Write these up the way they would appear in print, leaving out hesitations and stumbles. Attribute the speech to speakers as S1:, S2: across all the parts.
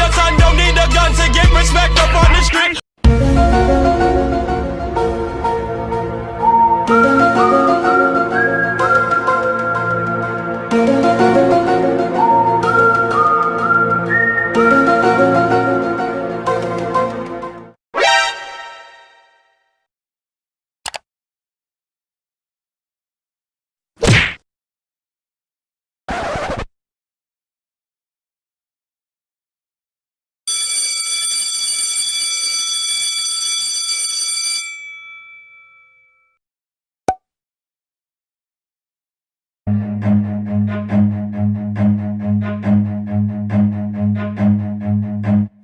S1: your son don't need a gun to get respect up on the street.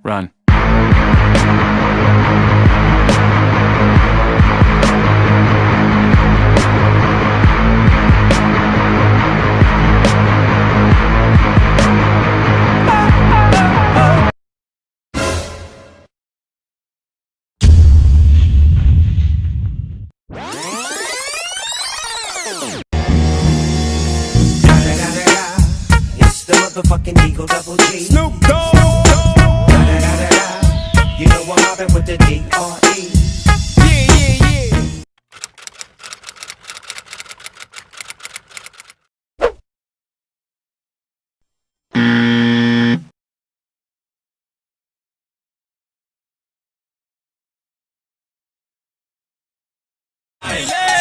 S1: Run.
S2: It's the motherfucking Eagle Double G.
S1: Snoop Dogg.
S2: You know I'm mobbing with the D.R.E.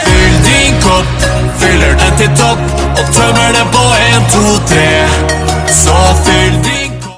S1: Fyll din kopp, fyller den till topp och tömmer den på 1, 2, 3. Så fyll